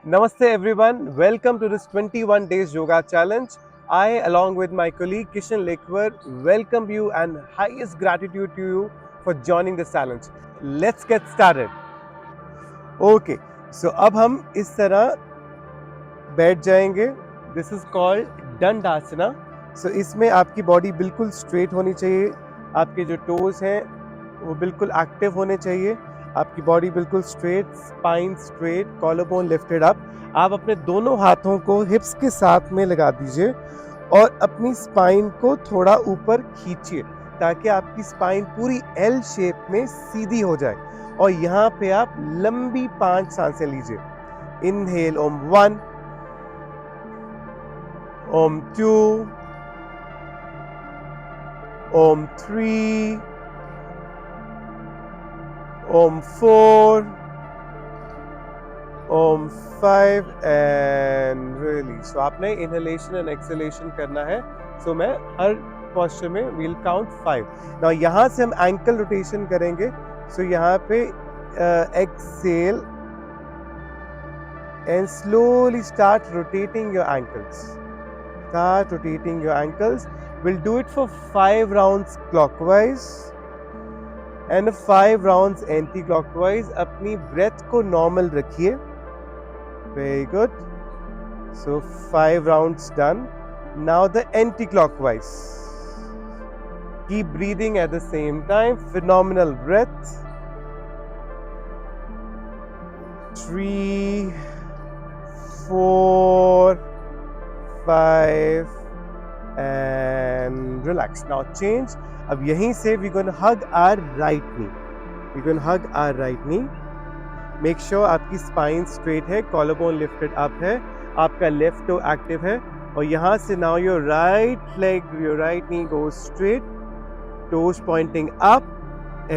Namaste everyone, welcome to this 21 days yoga challenge. I along with my colleague Kishan Lekwer welcome you and highest gratitude to you for joining this challenge. Let's get started. Okay, so अब हम इस तरह बैठ जाएंगे. This is called दंडासना. So इसमें आपकी body बिल्कुल straight होनी चाहिए. आपके जो टोज हैं वो बिल्कुल एक्टिव होने चाहिए. आपकी बॉडी बिल्कुल straight, spine straight, collarbone lifted up. आप अपने दोनों हाथों को हिप्स के साथ में लगा दीजिए और अपनी स्पाइन को थोड़ा ऊपर खींचिए ताकि आपकी स्पाइन पूरी एल शेप में सीधी हो जाए. और यहाँ पे आप लंबी 5 सांसें लीजिए. Inhale Om 1, Om 2, Om 3, Om 4, Om 5 and release. तो आपने इनहेलेशन एंड एक्सहेलेशन करना है. सो मैं हर पोस्चर में वील काउंट 5. नाउ यहाँ से हम एंकल रोटेशन करेंगे. सो यहाँ पे exhale and slowly start rotating your ankles. Start rotating your ankles. We'll do it for 5 rounds clockwise and 5 rounds anti-clockwise. अपनी breath को normal रखिए. Very good. So 5 rounds done. Now the anti-clockwise. Keep breathing at the same time. Phenomenal breath. 3, 4, 5 and relax. Now change. अब यहीं से we're going to hug our right knee. We're going to hug our right knee. Make sure आपकी spine straight है, collarbone lifted up है, आपका left toe active है. और यहाँ से now your right leg, your right knee goes straight, toes pointing up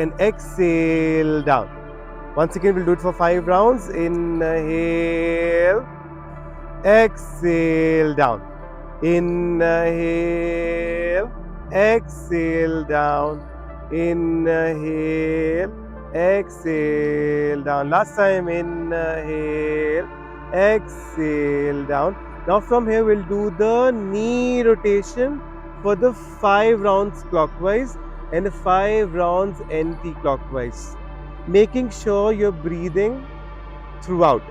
and exhale down. Once again we'll do it for 5 rounds. Inhale. Exhale down. Inhale. Exhale down. Inhale. Exhale down. Last time. Inhale. Exhale down. Now from here we'll do the knee rotation for the 5 rounds clockwise and 5 rounds anti-clockwise. Making sure you're breathing throughout.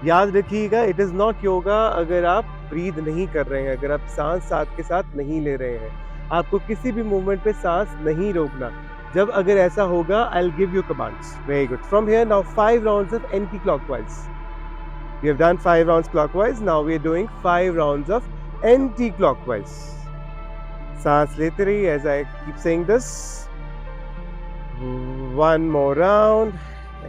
याद रखिएगा, it is not yoga अगर आप breathe नहीं कर रहे हैं, अगर आप सांस साथ के साथ नहीं ले रहे हैं. आपको किसी भी मूवमेंट पे सांस नहीं रोकना. जब अगर ऐसा होगा, I will give you commands. Very good. From here now 5 rounds of anticlockwise. We have done 5 rounds clockwise. Now we are doing 5 rounds of anticlockwise. सांस लेते रहिए as I keep saying this. 1 more round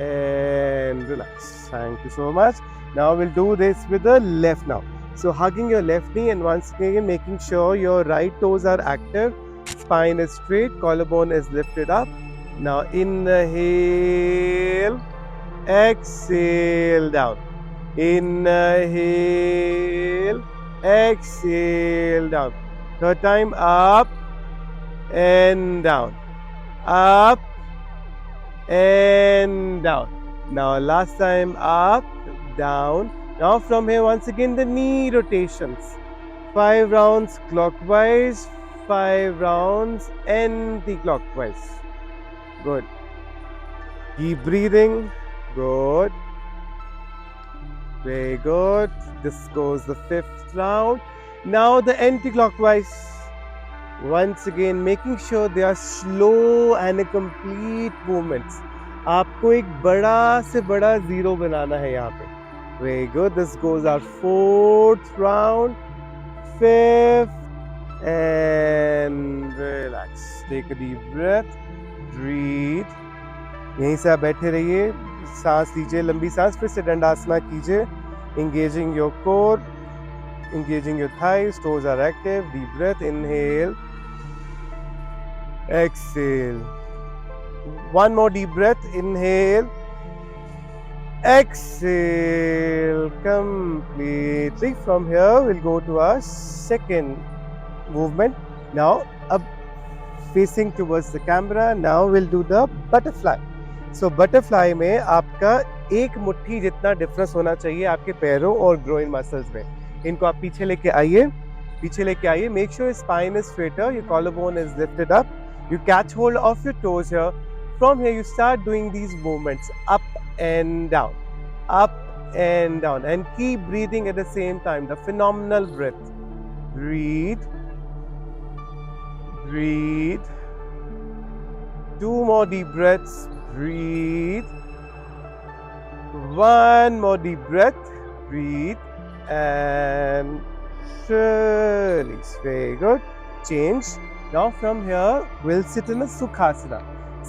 and relax. Thank you so much. Now we'll do this with the left now. So hugging your left knee and once again making sure your right toes are active, spine is straight, collarbone is lifted up. Now inhale, exhale down. Inhale, exhale down. Third time, up and down. Up and down. Now last time, up, down. Now from here once again the knee rotations. 5 rounds clockwise, 5 rounds anti-clockwise. Good. Keep breathing. Good. Very good. This goes the 5th round. Now the anti-clockwise. Once again making sure they are slow and complete movements. आपको एक बड़ा से बड़ा zero बनाना है यहाँ पे. Very good. This goes our 4th round, 5th and relax. Take a deep breath. Breathe. यहीं से आप बैठे रहिए, सांस लीजिए, लंबी सांस. फिर से दंडासना कीजिए. Engaging your core, engaging your thighs, toes are active. Deep breath. Inhale. Exhale. One more deep breath. Inhale. Exhale completely. From here we'll go to our second movement. Now up facing towards the camera. Now we'll do the butterfly. So butterfly में आपका एक मुट्ठी जितना difference होना चाहिए आपके पैरों और ग्रोइन मसल्स में। इनको आप पीछे लेके आइए, पीछे लेके आइए। Make sure spine is straighter, your collarbone is lifted up, you catch hold of your toes here. From here you start doing these movements up and down, up and down, and keep breathing at the same time. The phenomenal breath. Breathe, breathe. 2 more deep breaths. Breathe. 1 more deep breath. Breathe and release. Very good. Change. Now from here we'll sit in a Sukhasana.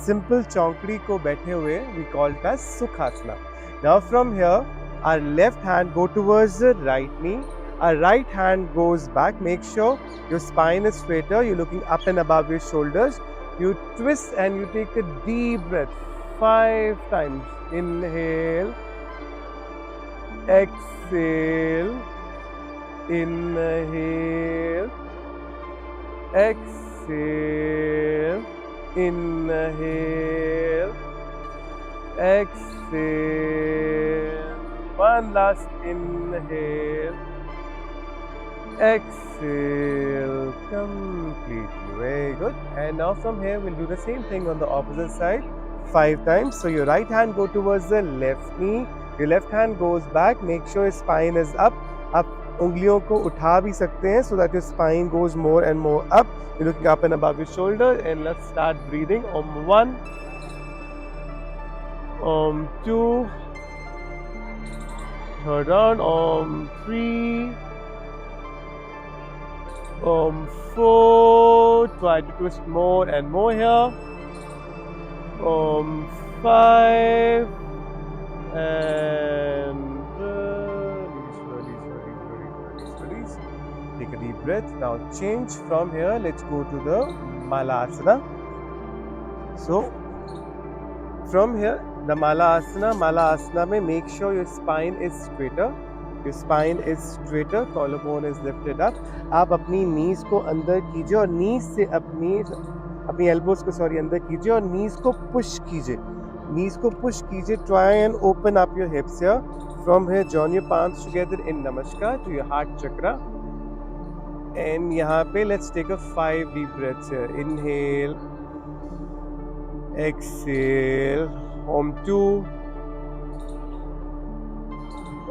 Simple chaunkdi ko baithe hue we call it as Sukhasana. Now from here our left hand go towards the right knee. Our right hand goes back. Make sure your spine is straighter. You're looking up and above your shoulders. You twist and you take a deep breath 5 times. Inhale, exhale, inhale, exhale, inhale, exhale. One last inhale, exhale completely. Very good. And now from here we'll do the same thing on the opposite side 5 times. So your right hand go towards the left knee, your left hand goes back. Make sure your spine is up. आप उंगलियों को उठा भी सकते हैं so that your spine goes more and more up. You're looking up and above your shoulder. And let's start breathing. Om 1, Om 2, third round, Om 3, Om 4, try to twist more and more here. Om 5, and release. Take a deep breath. Now change from here. Let's go to the Malasana. So from here, the Malasana mein make sure your spine is straighter. Your spine is straighter, collarbone is lifted up. आप अपनी knees को अंदर कीजिए और knees से अपनी elbows को अंदर कीजिए और knees को push कीजिए. Knees को push कीजिए. Try and open up your hips here. From here, join your palms together in Namaskar to your heart chakra. And यहाँ पे let's take a 5 deep breaths here. Inhale, exhale. Om 2,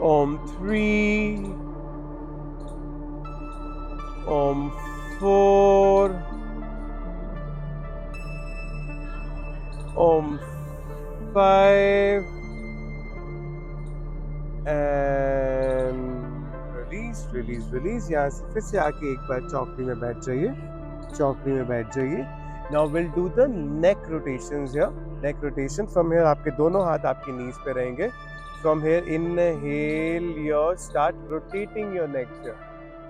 Om 3, Om 4, Om 5, and release. यहाँ से फिर से आके एक बार चौकड़ी में बैठ जाइए. Now we'll do the neck rotations here. Neck rotation. From here आपके दोनों हाथ आपकी knees पे रहेंगे. From here, inhale, start rotating your neck here.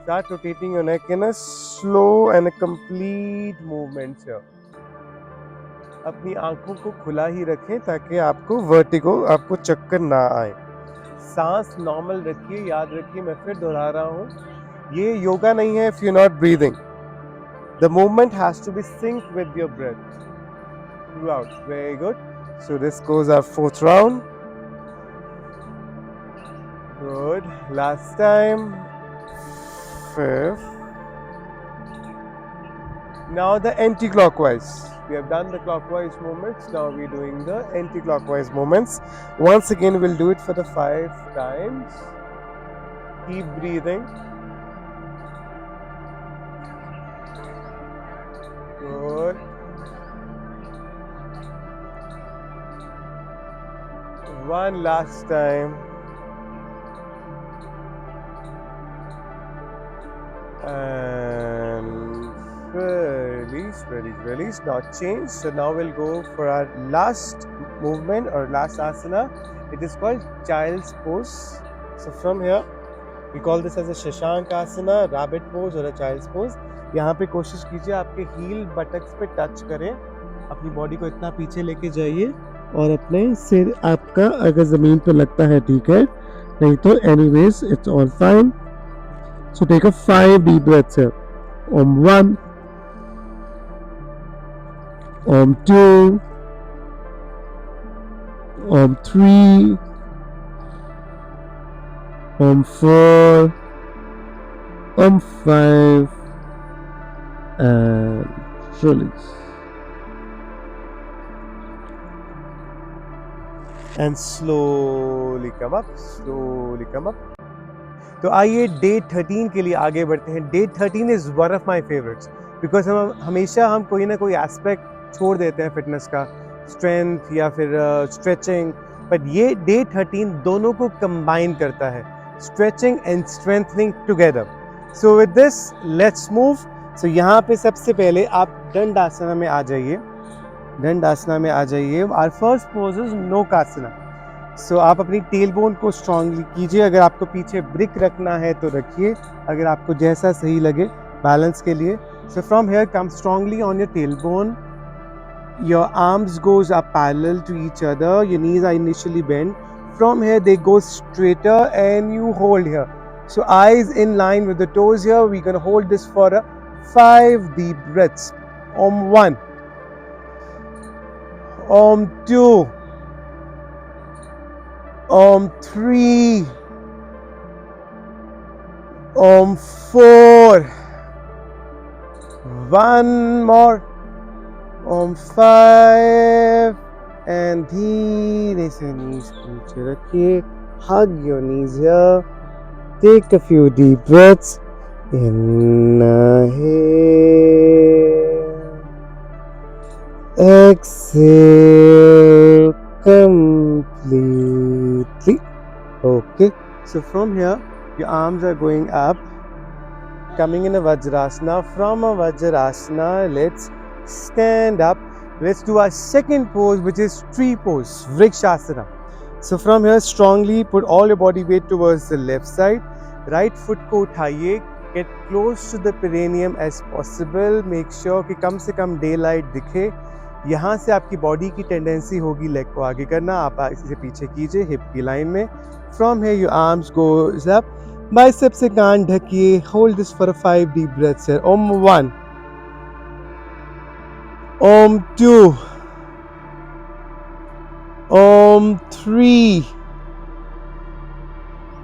Start rotating your neck in a slow and a complete movement here. अपनी आंखों को खुला ही रखें ताकि आपको वर्टिगो, आपको चक्कर ना आए. सांस नॉर्मल रखिए. याद रखिए, मैं फिर दोहरा रहा हूँ, ये योगा नहीं है if you're not breathing. The movement has to be synced with your breath throughout. Very good. So this goes our 4th round. Good. Last time. 5th. Now the anti-clockwise. We have done the clockwise movements. Now we're doing the anti-clockwise movements. Once again, we'll do it for the 5 times. Keep breathing. Good. One last time. And release. Now change. So now we'll go for our last movement or last asana. It is called child's pose. So from here we call this as a Shashank asana, rabbit pose or a child's pose. यहाँ पे कोशिश कीजिए आपके heal buttocks पे touch करें. अपनी body को इतना पीछे लेके जाइए और अपने सिर आपका अगर जमीन पे लगता है ठीक है, नहीं तो anyways it's all fine. So take a 5 deep breaths here. Om 1, Om 2, Om 3, on 4, on 5, and release. And slowly come up, slowly come up. तो आइए डे 13 के लिए आगे बढ़ते हैं. Day 13 is one of my favourites because हम हमेशा कोई ना कोई एस्पेक्ट छोड़ देते हैं फिटनेस का, स्ट्रेंथ या फिर स्ट्रेचिंग, बट ये डे 13 दोनों को कंबाइन करता है, stretching and strengthening together. So with this let's move. So यहाँ पे सबसे पहले आप दंडासना में आ जाइए. दंडासना में आ जाइए. Our first pose is Naukasana. So आप अपनी टेल बोन को स्ट्रांगली कीजिए. अगर आपको पीछे ब्रिक रखना है तो रखिए, अगर आपको जैसा सही लगे बैलेंस के लिए. So from here come strongly on your tailbone. Your arms goes up parallel to each other. Your knees are initially bend. From here they go straighter and you hold here. So eyes in line with the toes here. We're going to hold this for 5 deep breaths. Om 1. Om 2. Om 3. Om 4. One more. Om 5. And धीरे से knees नीचे रखिए. Hug your knees here. Take a few deep breaths. Inhale. Exhale completely. Okay. So from here, your arms are going up, coming in a Vajrasana. From a Vajrasana, let's stand up. Let's do our second pose, which is tree pose, Vrikshasana. So from here, strongly put all your body weight towards the left side. Right foot को उठाइए. Get close to the perineum as possible. Make sure कि कम से कम daylight दिखे. यहाँ से आपकी body की tendency होगी लेग को आगे करना. आप इसे पीछे कीजिए हिप की लाइन में. From here, your arms goes up. Biceps से कान ढकिए. Hold this for 5 deep breaths here. Om 1. Om 2. Om 3.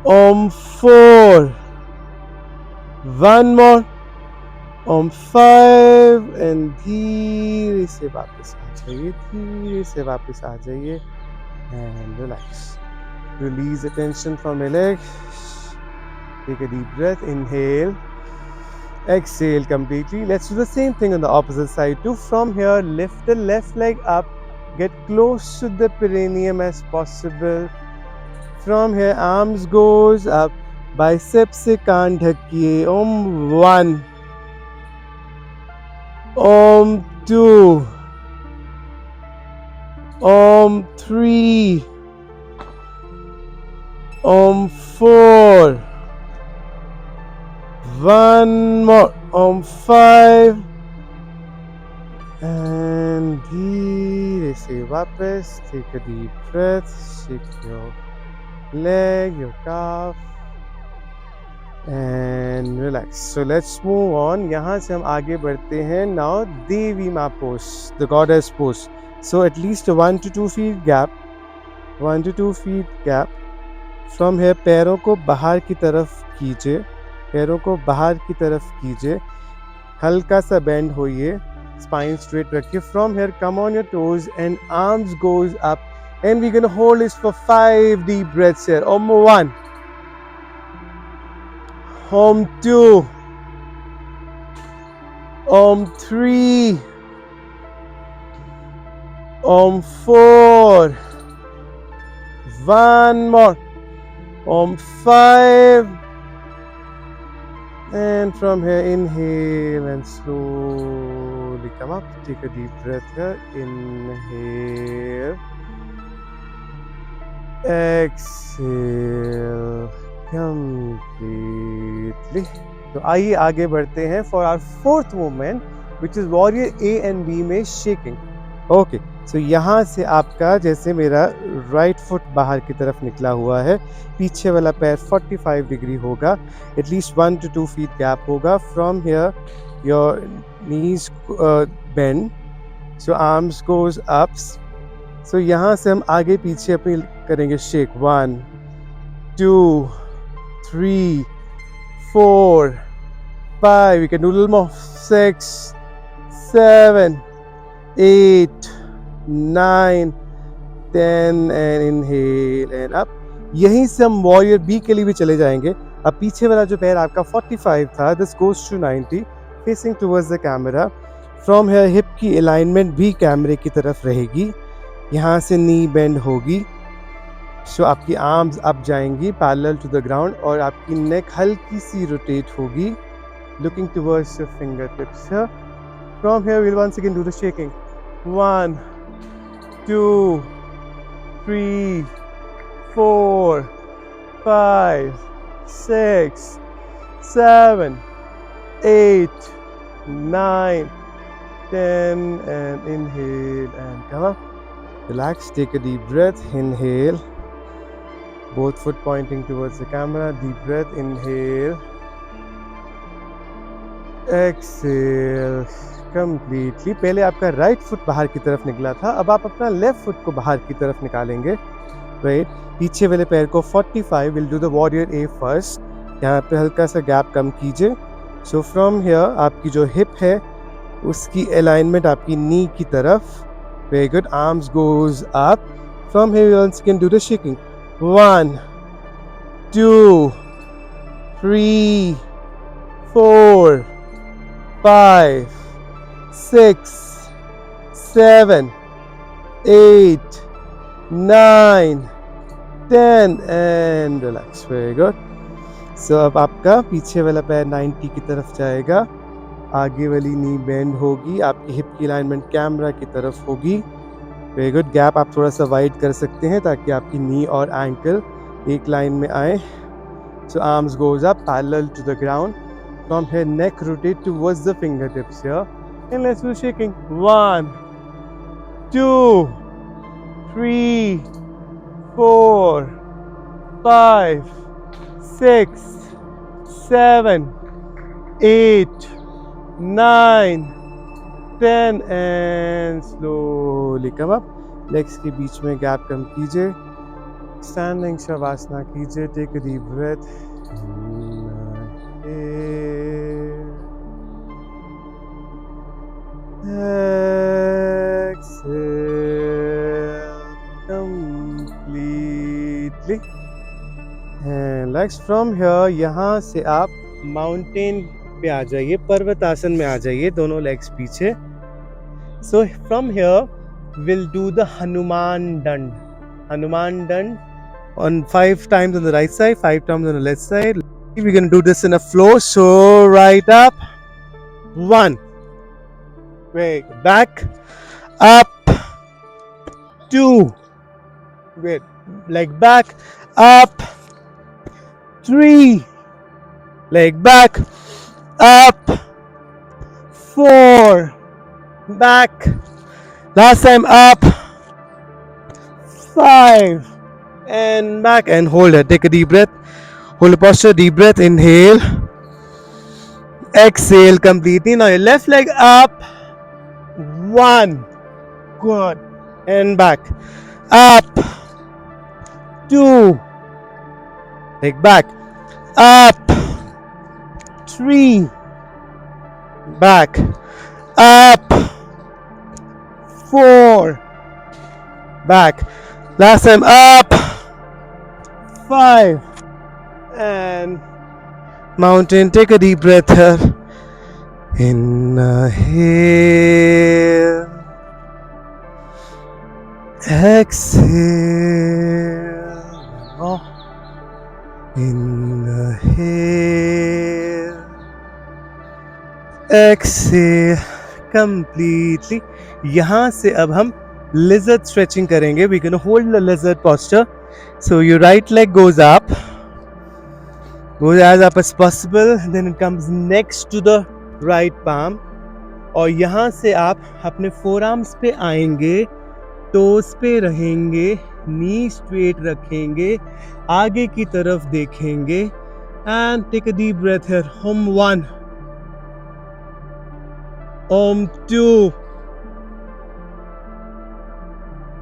Om 4. One more. Om 5. And धीरे से वापस आ जाइए. धीरे से वापस आ जाइए. And relax. Release the tension from your leg. Take a deep breath. Inhale. Exhale completely. Let's do the same thing on the opposite side too. From here, lift the left leg up. Get close to the perineum as possible. From here, arms goes up. Biceps से कान ढकिए. Om 1. Om 2. Om 3. Om 4. One more. Om 5. And धीरे से वापस. Take a deep breath. Shake your leg, your calf. And relax. So let's move on. यहाँ से हम आगे बढ़ते हैं. Now Devi Ma pose, the goddess pose. So at least a 1 to 2 feet gap. 1 to 2 feet gap. From here पैरों को बाहर की तरफ कीजिए. पैरों को बाहर की तरफ कीजिए. हल्का सा बेंड होइए. Spine straight रखिए. From here come on your toes and arms goes up. And we're going to hold this for 5 deep breaths here. Om 1. Om 2. Om 3. Om 4. One more. Om 5. And from here, inhale and slowly come up. Take a deep breath here. Inhale. Exhale completely. तो आइए आगे बढ़ते हैं for our fourth movement, which is warrior A and B में shaking. Okay, so यहाँ से आपका जैसे मेरा राइट फुट बाहर की तरफ निकला हुआ है, पीछे वाला पैर 45 डिग्री होगा, एटलीस्ट 1 to 2 feet गैप होगा. From here your knees bend, so arms goes up. So यहाँ से हम आगे पीछे अपनी करेंगे shake. 1 2 3, 4, 5. You can do a little more. 6, 7, 8, 9, 10 and inhale and up. यहीं से हम वॉरियर बी के लिए भी चले जाएंगे. अब पीछे वाला जो पैर आपका 45 था, this goes to 90, facing towards the camera. From here hip की अलाइनमेंट भी कैमरे की तरफ रहेगी. यहाँ से नी बेंड होगी. सो आपकी आर्म्स अप जाएंगी पैरेलल टू द ग्राउंड और आपकी नेक हल्की सी रोटेट होगी, looking towards your fingertips here. From here we'll once again do the shaking. 1, 2, 3, 4, 5, 6, 7, 8, 9, 10 and inhale and come up. Relax, take a deep breath, inhale. Both foot pointing towards the camera, deep breath, inhale. Exhale completely. पहले आपका right foot बाहर की तरफ निकला था, अब आप अपना लेफ्ट फुट को बाहर की तरफ निकालेंगे. राइट, पीछे वाले पैर को 45. Will do the warrior A first. यहाँ पे हल्का सा गैप कम कीजिए. सो फ्रॉम हियर आपकी जो हिप है उसकी अलाइनमेंट आपकी नी की तरफ. Very good. Arms goes up. From here once can do the shaking. 1, 2, 3, 4, 5, 6, 7, 8, 9, 10 and relax. Very good. So अब आपका पीछे वाला पैर 90 की तरफ जाएगा, आगे वाली नी बेंड होगी, आपकी हिप की अलाइनमेंट कैमरा की तरफ होगी. Very good. गैप आप थोड़ा सा वाइड कर सकते हैं ताकि आपकी नी और एंकल एक लाइन में आए. So arms goes up parallel to the ground. From here, neck rotate towards the fingertips here. And let's do shaking. 1, 2, 3, 4, 5, 6, 7, 8, 9, 10 and slowly come up. Legs के बीच में गैप कम कीजिए. Standing Shavasana कीजिए. Take a deep breath. Exhale completely and relax. From here यहाँ से आप mountain पे आ जाइए, पर्वतासन में आ जाइए, दोनों लेग्स पीछे. So from here we'll do the Hanuman Dand. Hanuman Dand on 5 times on the right side, 5 times on the left side. We're going to do this in a flow. So right up, 1, wait, back, up, 2, wait, leg back, up, 3, leg back, up, 4, back, last time up, 5 and back and hold it. Take a deep breath. Hold the posture, deep breath, inhale, exhale completely. Now your left leg up, 1, good, and back, up, 2, leg back, up, 3, back, up, 4, back, last time up, 5 and mountain. Take a deep breath here. Inhale, exhale. Oh. Inhale, exhale completely. यहाँ से अब हम lizard stretching करेंगे. We're going to hold the lizard posture. So your right leg goes up, goes as up as possible, then it comes next to the right palm. और यहाँ से आप अपने forearms पे आएंगे, toes पे रहेंगे, knee straight रखेंगे, आगे की तरफ देखेंगे and take a deep breath here. Om 1, Om 2,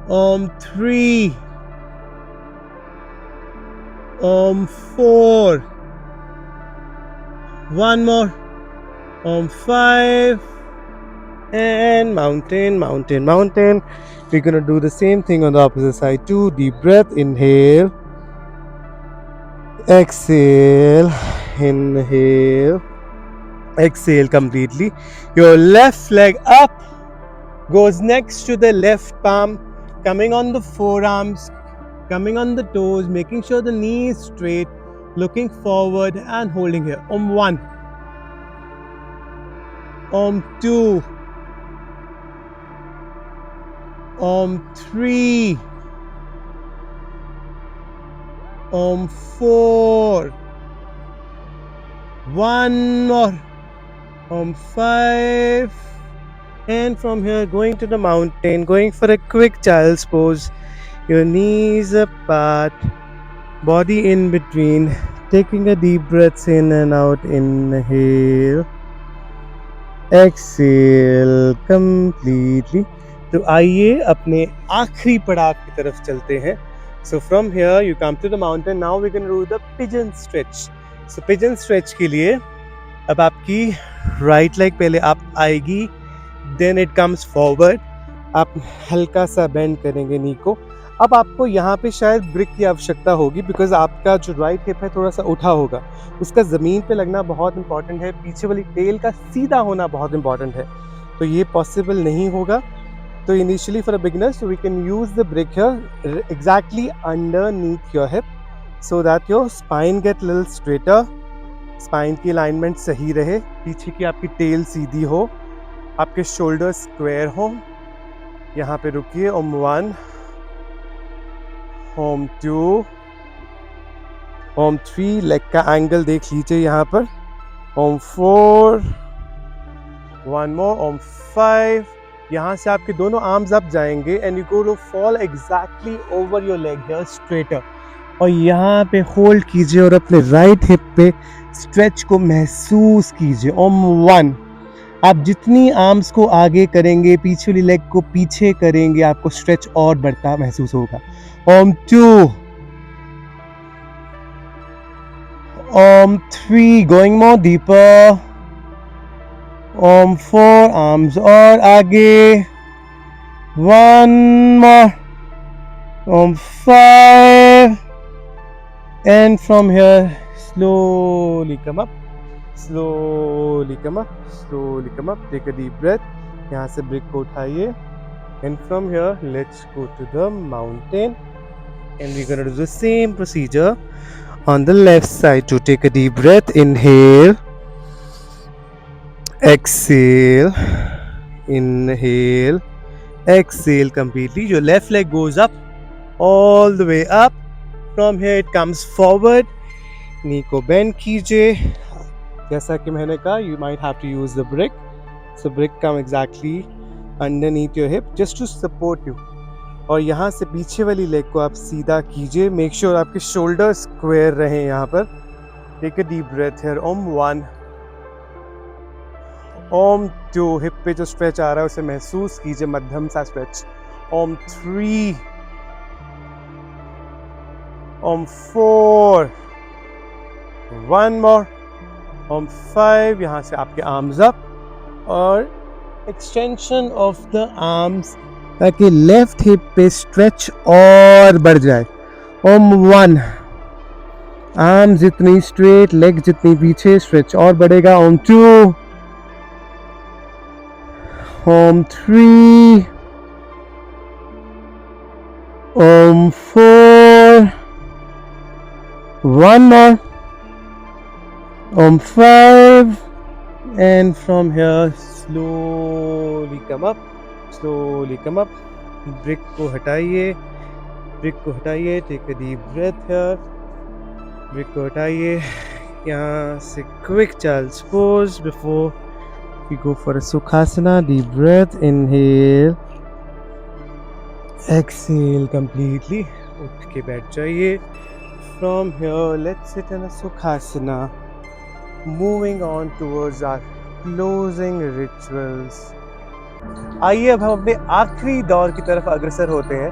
Om 3, Om 4 One more. On 5. And mountain, mountain, mountain. We're gonna do the same thing on the opposite side too. Deep breath. Inhale. Exhale. Inhale. Exhale completely. Your left leg up goes next to the left palm, coming on the forearms, coming on the toes, making sure the knee is straight, looking forward and holding here. Om 1. Om 2. Om 3. Om 4. One more. Om 5. And from here, going to the mountain, going for a quick child's pose. Your knees apart, body in between, taking a deep breath in and out. Inhale, exhale completely. तो आइए अपने आखिरी पड़ाव की तरफ चलते हैं. So from here you come to the mountain. Now we're going to do the pigeon stretch. So pigeon stretch के लिए अब आपकी right leg पहले up आएगी, then it comes forward. आप हल्का सा बेंड करेंगे नी को. अब आपको यहाँ पे शायद ब्रिक की आवश्यकता होगी, बिकॉज आपका जो राइट हिप है थोड़ा सा उठा होगा, उसका ज़मीन पे लगना बहुत इंपॉर्टेंट है. पीछे वाली टेल का सीधा होना बहुत इंपॉर्टेंट है. तो ये पॉसिबल नहीं होगा. तो initially for a beginner, so we can use the brick here exactly underneath your hip, so that your spine get little straighter. Spine की अलाइनमेंट सही रहे, पीछे की आपकी टेल सीधी हो, आपके शोल्डर स्क्वायर हो. यहाँ पे रुकिए. ओम 1, ओम 2, ओम 3. लेग का एंगल देख लीजिए यहाँ पर. ओम 4. One more. ओम 5. यहाँ से आपके दोनों आर्म्स अप जाएंगे and you go to fall exactly over your leg here straighter. और यहाँ पे होल्ड कीजिए और अपने राइट हिप पे स्ट्रेच को महसूस कीजिए. ओम 1. आप जितनी आर्म्स को आगे करेंगे, पीछे वाली लेग को पीछे करेंगे, आपको स्ट्रेच और बढ़ता महसूस होगा. ओम 2. ओम 3. Going more deeper. ओम 4. आर्म्स और आगे. One more. ओम 5. And from here, slowly come up, slowly come up, slowly come up. Take a deep breath. यहाँ से ब्रिक को उठाइए. And from here, let's go to the mountain. And we're gonna do the same procedure on the left side. To take a deep breath, inhale, exhale, inhale, exhale completely. Your left leg goes up, all the way up. From here it comes forward. Knee को bend कीजिए. जैसा कि मैंने कहा, you might have to use the brick. So brick come exactly underneath your hip just to support you. और यहाँ से पीछे वाली लेग को आप सीधा कीजिए. Make sure आपके शोल्डर स्क्वायर रहें यहाँ पर. Take a deep breath here. Om 1. Om 2. Hip पे जो स्ट्रेच आ रहा है उसे महसूस कीजिए, मध्यम सा स्ट्रेच. ओम 3. ओम 4. One more. ओम 5. यहाँ से आपके आर्म्स अप और एक्सटेंशन ऑफ द आर्म्स ताकि लेफ्ट हिप पे स्ट्रेच और बढ़ जाए. ओम 1. आर्म्स जितनी स्ट्रेट, लेग जितनी पीछे, स्ट्रेच और बढ़ेगा. ओम 2. ओम 3. Om 4. One more. Om 5. And from here, slowly come up. Slowly come up. Brick को हटाइए. Brick को हटाइए. Take a deep breath here. Brick को हटाइए. यहाँ से quick child's pose before we go for a Sukhasana. Deep breath. Inhale. Exhale completely. उठ के बैठ जाइए. From here, let's sit in a Sukhasana. Moving on towards our closing rituals. आइए अब हम अपने आखिरी दौर की तरफ अग्रसर होते हैं.